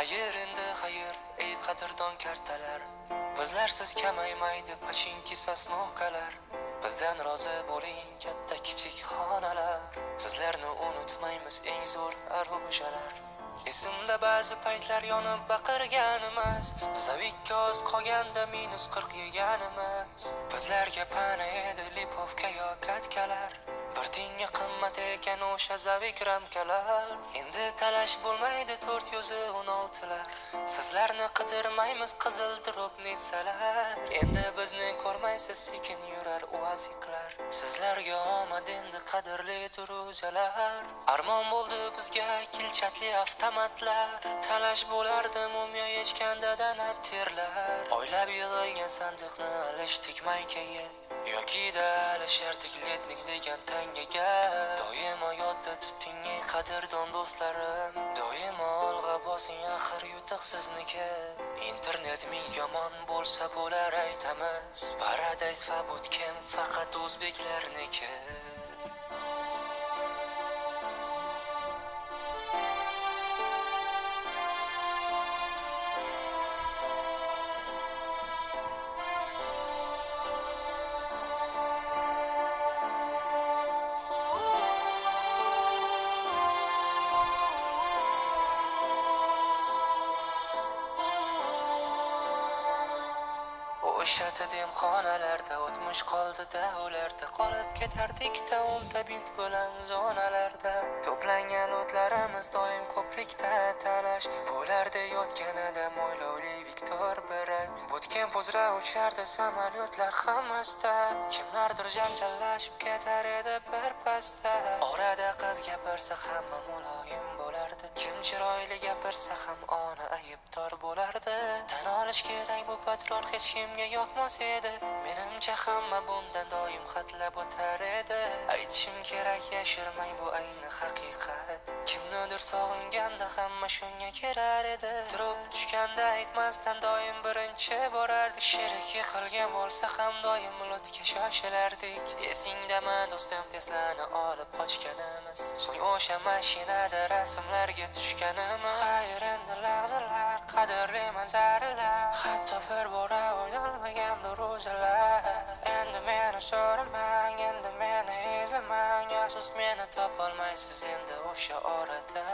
Xayr endi xayr, ey qadrdon kartalar. Bizlarsiz kamaymaydi pachinki sosnovkalar. Bizdan rozi bo'ling katta kichik xonalar. Sizlarni unutmaymiz eng zo'r arushalar. Esimda ba'zi paytlar yonib baqirganimiz, zavikka oz qolganda -40 yeganimiz. Bizlarga pana edi lipovka yo katkalar. Bir tinga qimmat ekan o'sha zavik ramkalar. Endi talash bo'lmaydi 416lar. Sizlarni qidirmaymiz qizil drop netsalar. Endi bizni ko'rmaysiz sekin yurar uaziklar. Sizlarga omad endi qadrli turuzalar. Armon bo'ldi bizga kilchatli avtomatlar. Talash bo'lardi mumyo yechganda dana terlar. Oylab yig'ilgan sandiqni alishdik maykaga. Yoki da alishardik letnik degan tangaga. Doimo yodda tuting ey qadrdon do'stlarim. Doimo olg'a bosing axir yutuq sizniki. Internet ming yomon bo'lsa bo'lar aytamiz. Paradise va bootcamp faqat o'zbeklarniki. O'sha demxonalarda o'tmish qoldi-da, ularda qolib ketardik taomda bint bilan zonalarda. To'plangan o'tlarimiz doim ko'prikda talash bo'lardi yotganida mo'ylovli Viktor Berat. Bootcamp uzra uchardi samolyotlar hammasda. Kimlardir janjallashib ketar edi bir pasda. Orada qiz gapirsa hamma muloyim bo'lardi. Kim chiroyli gapirsa ham ona aybdor bo'lardi. Tan olish kerak bu patron hech kimga yoqmas edi. Menimcha hamma bundan doim xatlab o'tar edi. Aytishim kerak yashirmay bu ayni haqiqat. Kimnidir sog'inganda hamma shunga kirar edi. Turib tushganda aytmasdan doim birinchi borardik. Sherik yiqilgan bo'lsa ham doim lutga shoshilardik. Esingdami do'stim Tesla'ni olib qochganimiz. So'ng o'sha mashinada rasmlarga tushganimiz. Xayr endi lahzalar, qadrli manzaralar. Hatto bir bora o'ylanmagandir o'zalar. Endi meni so'ramang, endi meni izlamang. Afsus meni topolmaysiz endi o'sha orada.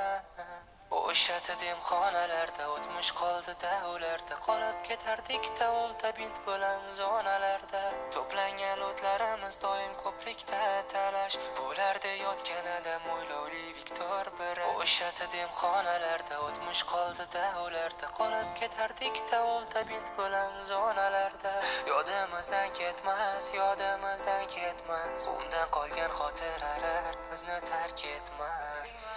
O'sha demxonalarda o'tmish qoldi-da, ularda qolib ketardik taomda bint bilan zonalarda. To'plangan o'tlarimiz doim ko'prikda talash bo'lardi yotganida mo'ylovli Viktor Berat. O'sha demxonalarda o'tmish qoldi-da, ularda qolib ketardik taomda bint bilan zonalarda. Yodimizdan ketmas, undan qolgan xotiralar bizni tark etmas.